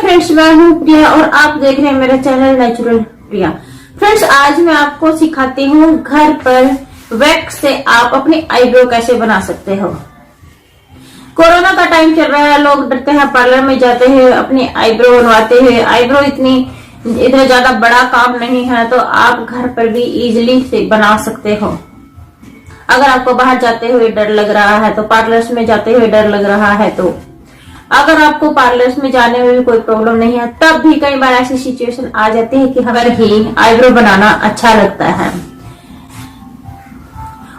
Friends, मैं हूँ प्रिया और आप देख रहे हैं मेरा चैनल नेचुरल प्रिया। फ्रेंड्स, आज मैं आपको सिखाती हूँ घर पर वैक्स से आप अपनी आईब्रो कैसे बना सकते हो। कोरोना का टाइम चल रहा है, लोग डरते हैं, पार्लर में जाते हैं, अपनी आईब्रो बनवाते हैं। आईब्रो इतना ज्यादा बड़ा काम नहीं है, तो आप घर पर भी इजीली से बना सकते हो। अगर आपको बाहर जाते हुए डर लग रहा है, तो पार्लर्स में जाते हुए डर लग रहा है, तो अगर आपको पार्लर्स में जाने में भी कोई प्रॉब्लम नहीं है, तब भी कई बार ऐसी सिचुएशन आ जाती है कि हमें ही आईब्रो बनाना अच्छा लगता है।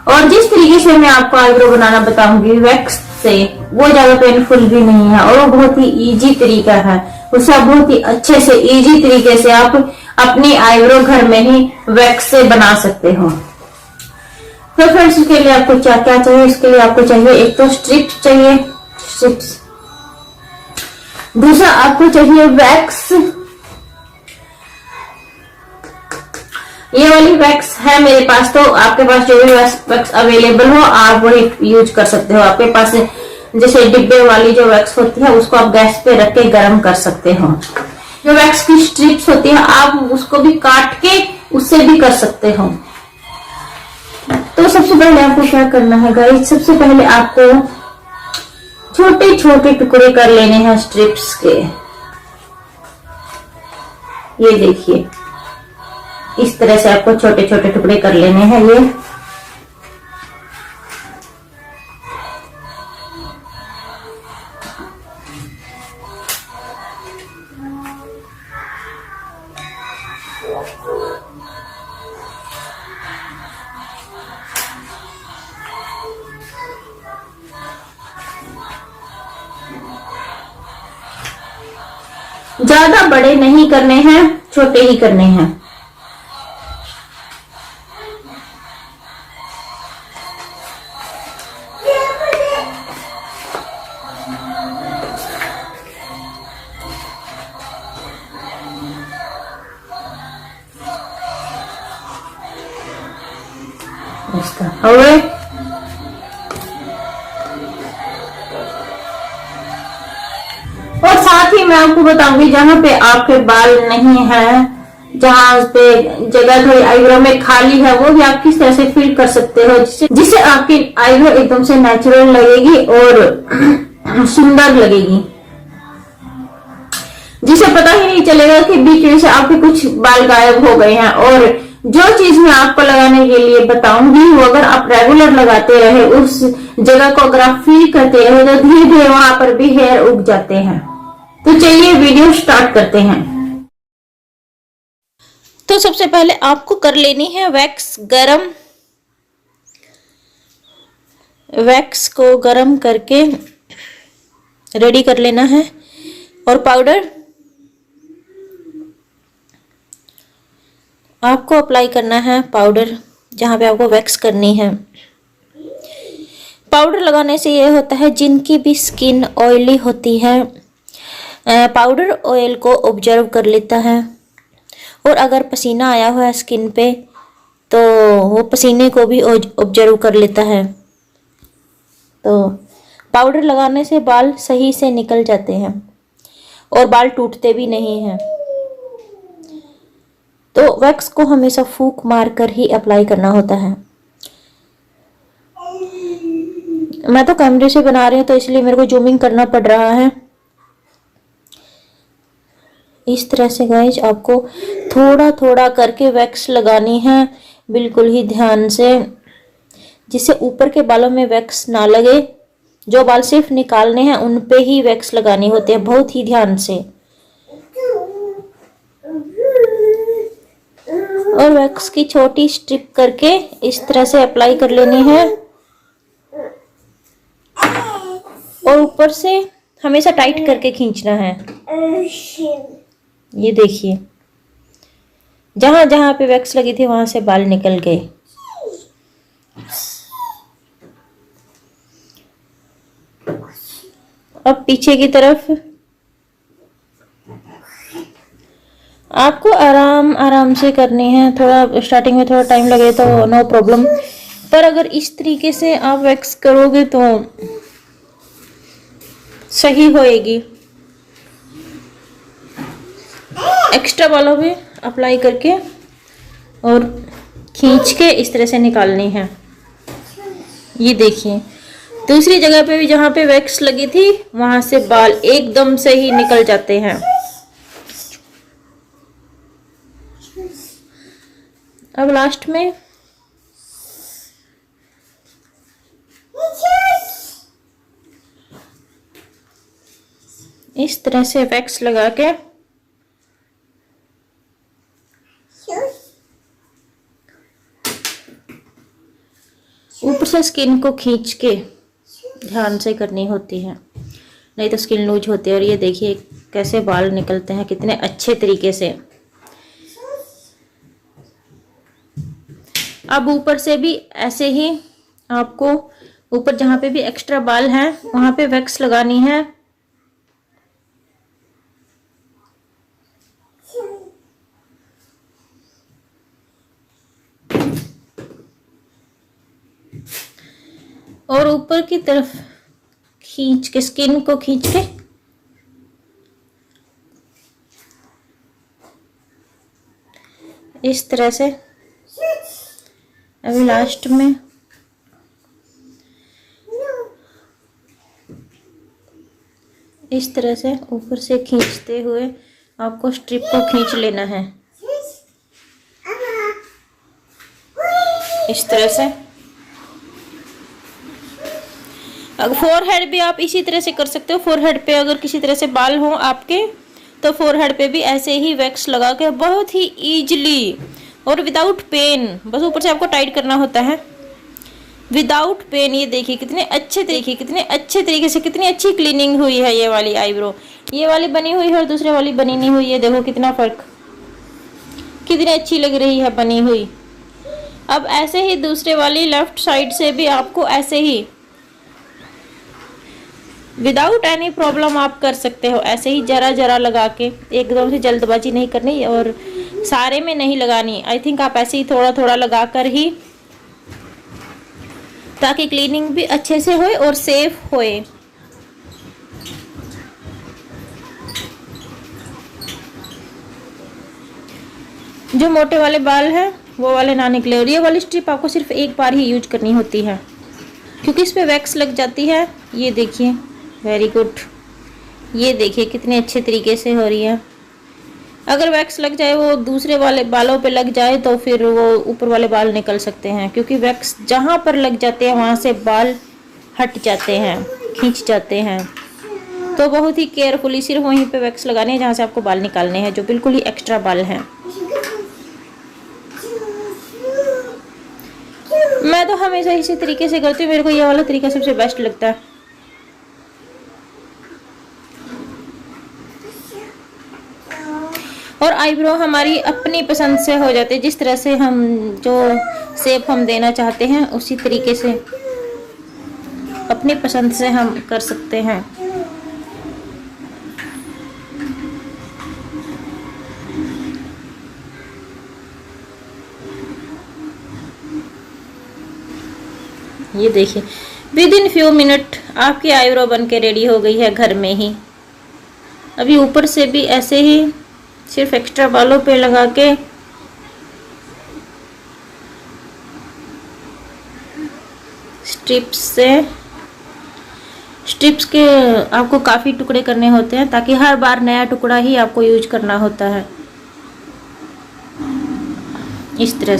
और जिस तरीके से मैं आपको आईब्रो बनाना बताऊंगी वैक्स से, वो ज्यादा पेनफुल भी नहीं है और वो बहुत ही इजी तरीका है। उसे बहुत ही अच्छे से इजी तरीके से आप अपनी आईब्रो घर में ही वैक्स से बना सकते हो। तो फ्रेंड्स, इसके लिए आपको क्या क्या चाहिए? इसके लिए आपको चाहिए एक तो स्ट्रिप्स चाहिए, स्ट्रिप्स। दूसरा आपको चाहिए वैक्स। ये वाली वैक्स है मेरे पास, तो आपके पास जो भी वैक्स अवेलेबल हो आप वही यूज कर सकते हो। आपके पास जैसे डिब्बे वाली जो वैक्स होती है, उसको आप गैस पे रख के गर्म कर सकते हो। जो वैक्स की स्ट्रिप्स होती है, आप उसको भी काट के उससे भी कर सकते हो। तो सबसे पहले आपको क्या करना है गाइस, सबसे पहले आपको छोटे छोटे टुकड़े कर लेने हैं स्ट्रिप्स के। ये देखिए, इस तरह से आपको छोटे छोटे टुकड़े कर लेने हैं। ये ज्यादा बड़े नहीं करने हैं, छोटे ही करने हैं। इसका और साथ ही मैं आपको बताऊंगी, जहाँ पे आपके बाल नहीं है, जहाँ पे जगह थोड़ी आईब्रो में खाली है, वो भी आप किस तरह से फिल कर सकते हो, जिससे आपकी आईब्रो एकदम से नेचुरल लगेगी और सुंदर लगेगी, जिसे पता ही नहीं चलेगा कि बीच में से आपके कुछ बाल गायब हो गए हैं। और जो चीज मैं आपको लगाने के लिए बताऊंगी, वो अगर आप रेगुलर लगाते रहे, उस जगह को अगर आप फील करते रहे, तो धीरे धीरे वहां पर भी हेयर उग जाते हैं। तो चलिए वीडियो स्टार्ट करते हैं। तो सबसे पहले आपको कर लेनी है वैक्स गरम। वैक्स को गरम करके रेडी कर लेना है। और पाउडर आपको अप्लाई करना है, पाउडर जहाँ पे आपको वैक्स करनी है। पाउडर लगाने से ये होता है, जिनकी भी स्किन ऑयली होती है, पाउडर ऑयल को ऑब्जर्व कर लेता है। और अगर पसीना आया हुआ है स्किन पे, तो वो पसीने को भी ऑब्जर्व कर लेता है। तो पाउडर लगाने से बाल सही से निकल जाते हैं और बाल टूटते भी नहीं हैं। तो वैक्स को हमेशा फूंक मार कर ही अप्लाई करना होता है। मैं तो कैमरे से बना रही हूँ, तो इसलिए मेरे को जूमिंग करना पड़ रहा है। इस तरह से गाइस आपको थोड़ा थोड़ा करके वैक्स लगानी है, बिल्कुल ही ध्यान से, जिससे ऊपर के बालों में वैक्स ना लगे। जो बाल सिर्फ निकालने हैं उन पे ही वैक्स लगाने होते हैं, बहुत ही ध्यान से। और वैक्स की छोटी स्ट्रिप करके इस तरह से अप्लाई कर लेनी है। और ऊपर से हमेशा टाइट करके खींचना है। ये देखिए, जहां जहां पे वैक्स लगी थी वहां से बाल निकल गए। अब पीछे की तरफ आपको आराम आराम से करनी है। थोड़ा स्टार्टिंग में थोड़ा टाइम लगे तो नो प्रॉब्लम, पर अगर इस तरीके से आप वैक्स करोगे तो सही होएगी। एक्स्ट्रा बालों पे अप्लाई करके और खींच के इस तरह से निकालनी है। ये देखिए दूसरी जगह पे भी जहाँ पे वैक्स लगी थी वहां से बाल एकदम से ही निकल जाते हैं। अब लास्ट में इस तरह से वैक्स लगा के ऊपर से स्किन को खींच के ध्यान से करनी होती है, नहीं तो स्किन लूज होती है। और ये देखिए कैसे बाल निकलते हैं कितने अच्छे तरीके से। अब ऊपर से भी ऐसे ही आपको ऊपर जहाँ पे भी एक्स्ट्रा बाल हैं वहां पे वैक्स लगानी है। और ऊपर की तरफ खींच के स्किन को खींच के इस तरह से अभी लास्ट में इस तरह से ऊपर से खींचते हुए आपको स्ट्रिप को खींच लेना है इस तरह से। अगर फोरहेड भी आप इसी तरह से कर सकते हो। फोरहेड पे अगर किसी तरह से बाल हो आपके तो फोरहेड पे भी ऐसे ही वैक्स लगा के बहुत ही इजीली और विदाउट पेन, बस ऊपर से आपको टाइट करना होता है विदाउट पेन। ये देखिए कितने अच्छे तरीके से कितनी अच्छी क्लीनिंग हुई है ये वाली आईब्रो। ये वाली बनी हुई है और दूसरे वाली बनी नहीं हुई है। देखो कितना फर्क, कितनी अच्छी लग रही है बनी हुई। अब ऐसे ही दूसरे वाली लेफ्ट साइड से भी आपको ऐसे ही विदाउट एनी प्रॉब्लम आप कर सकते हो। ऐसे ही जरा जरा लगा के, एकदम से जल्दबाजी नहीं करनी और सारे में नहीं लगानी। आई थिंक आप ऐसे ही थोड़ा थोड़ा लगा कर ही, ताकि क्लीनिंग भी अच्छे से होए और सेफ होए। जो मोटे वाले बाल हैं वो वाले ना निकले। और ये वाली स्ट्रिप आपको सिर्फ एक बार ही यूज करनी होती है क्योंकि इस पे वैक्स लग जाती है। ये देखिए वेरी गुड, ये देखिए कितने अच्छे तरीके से हो रही है। अगर वैक्स लग जाए वो दूसरे वाले बालों पे लग जाए तो फिर वो ऊपर वाले बाल निकल सकते हैं क्योंकि वैक्स जहाँ पर लग जाते हैं वहाँ से बाल हट जाते हैं, खींच जाते हैं। तो बहुत ही केयरफुली सिर्फ वहीं पे वैक्स लगाने हैं जहाँ से आपको बाल निकालने हैं, जो बिल्कुल ही एक्स्ट्रा बाल हैं। मैं तो हमेशा इसी तरीके से करती हूँ, मेरे को ये वाला तरीका सबसे बेस्ट लगता है। और आईब्रो हमारी अपनी पसंद से हो जाती है, जिस तरह से हम जो शेप हम देना चाहते हैं उसी तरीके से अपनी पसंद से हम कर सकते हैं। ये देखिए विद इन फ्यू मिनट आपकी आईब्रो बन के रेडी हो गई है घर में ही। अभी ऊपर से भी ऐसे ही सिर्फ एक्स्ट्रा बालों पे लगा के स्ट्रिप्स के आपको काफ़ी टुकड़े करने होते हैं ताकि हर बार नया टुकड़ा ही आपको यूज करना होता है। इस तरह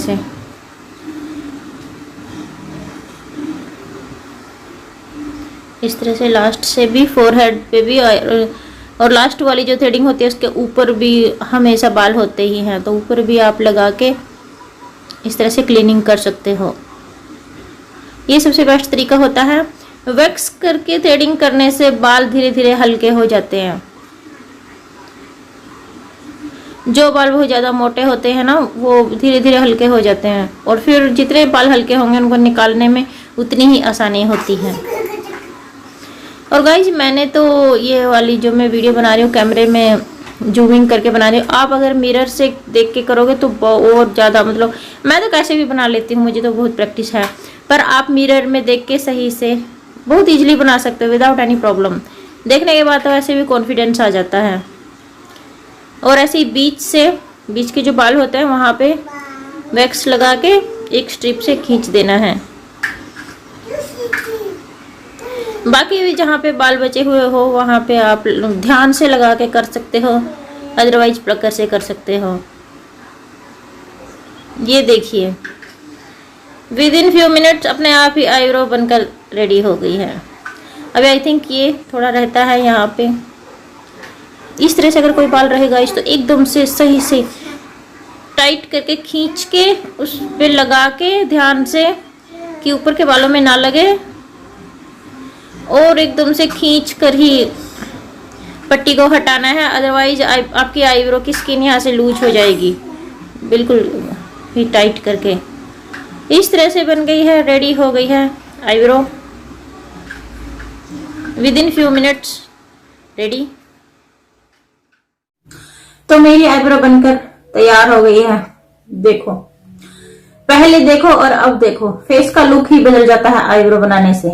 से लास्ट से भी फोरहेड पे भी और लास्ट वाली जो थ्रेडिंग होती है उसके ऊपर भी हमेशा बाल होते ही हैं, तो ऊपर भी आप लगा के इस तरह से क्लीनिंग कर सकते हो। ये सबसे बेस्ट तरीका होता है। वैक्स करके थ्रेडिंग करने से बाल धीरे धीरे हल्के हो जाते हैं। जो बाल बहुत ज़्यादा मोटे होते हैं ना वो धीरे धीरे हल्के हो जाते हैं और फिर जितने बाल हल्के होंगे उनको निकालने में उतनी ही आसानी होती है। और गाइज मैंने तो ये वाली जो मैं वीडियो बना रही हूँ कैमरे में जूमिंग करके बना रही हूँ। आप अगर मिरर से देख के करोगे तो बहुत ज़्यादा, मतलब मैं तो कैसे भी बना लेती हूँ, मुझे तो बहुत प्रैक्टिस है। पर आप मिरर में देख के सही से बहुत ईजिली बना सकते हो विदाउट एनी प्रॉब्लम। देखने के बाद तो ऐसे भी कॉन्फिडेंस आ जाता है। और ऐसे ही बीच के जो बाल होते हैं वहाँ पे वैक्स लगा के एक स्ट्रिप से खींच देना है। बाकी भी जहाँ पे बाल बचे हुए हो वहाँ पे आप ध्यान से लगा के कर सकते हो, अदरवाइज प्लकर से कर सकते हो। ये देखिए विद इन फ्यू मिनट्स अपने आप ही आईब्रो बनकर रेडी हो गई है। अभी आई थिंक ये थोड़ा रहता है यहाँ पे। इस तरह से अगर कोई बाल रहेगा इस तो एकदम से सही से टाइट करके खींच के उस पे लगा के ध्यान से कि ऊपर के बालों में ना लगे, और एकदम से खींच कर ही पट्टी को हटाना है, अदरवाइज आपकी आईब्रो की स्किन यहाँ से लूज हो जाएगी। बिल्कुल ही टाइट करके इस तरह से बन गई है, रेडी हो गई है eyebrow. With in few minutes ready. तो मेरी आईब्रो बनकर तैयार हो गई है। देखो, पहले देखो और अब देखो, फेस का लुक ही बदल जाता है आईब्रो बनाने से।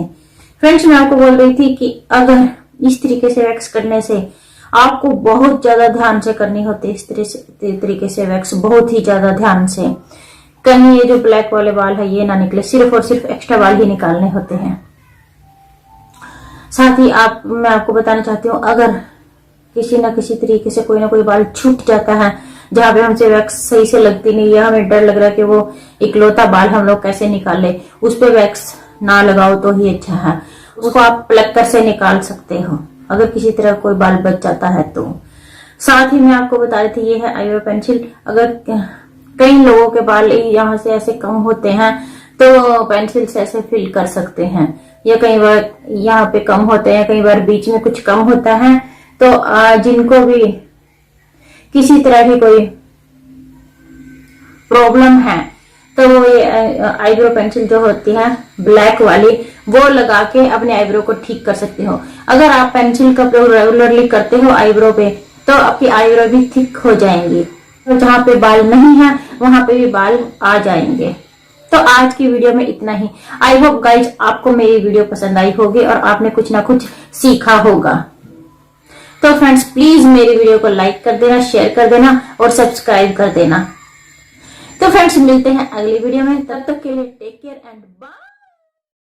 फ्रेंड्स, मैं आपको बोल रही थी कि अगर इस तरीके से वैक्स करने से आपको बहुत ज्यादा ध्यान से करनी होती है, इस तरीके से वैक्स बहुत ही ज्यादा ध्यान से, कहीं ये जो ब्लैक वाले बाल है ये ना निकले, सिर्फ और सिर्फ एक्स्ट्रा बाल ही निकालने होते हैं। साथ ही मैं आपको बताना चाहती हूँ, अगर किसी ना किसी तरीके से कोई ना कोई बाल छूट जाता है जहां पे हमसे वैक्स सही से लगती नहीं है, हमें डर लग रहा है कि वो इकलौता बाल हम लोग कैसे निकाले, उस पे वैक्स ना लगाओ तो ही अच्छा है। उसको आप प्लकर से निकाल सकते हो अगर किसी तरह कोई बाल बच जाता है तो। साथ ही मैं आपको बता रही थी, ये है आईब्रो पेंसिल। अगर कई लोगों के बाल यहाँ से ऐसे कम होते हैं तो पेंसिल से ऐसे फिल कर सकते हैं, या कई बार यहाँ पे कम होते हैं, कई बार बीच में कुछ कम होता है। तो जिनको भी किसी तरह की कोई प्रॉब्लम है तो वो ये आईब्रो पेंसिल जो होती है ब्लैक वाली, वो लगा के अपने आईब्रो को ठीक कर सकते हो। अगर आप पेंसिल का प्रयोग रेगुलरली करते हो आईब्रो पे तो आपकी आईब्रो भी थिक हो जाएंगी, तो जहां पे बाल नहीं है वहां पे भी बाल आ जाएंगे। तो आज की वीडियो में इतना ही। आई होप गाइज आपको मेरी वीडियो पसंद आई होगी और आपने कुछ ना कुछ सीखा होगा। तो फ्रेंड्स, प्लीज मेरी वीडियो को लाइक कर देना, शेयर कर देना और सब्सक्राइब कर देना। तो फ्रेंड्स, मिलते हैं अगली वीडियो में, तब तक के लिए टेक केयर एंड बाय।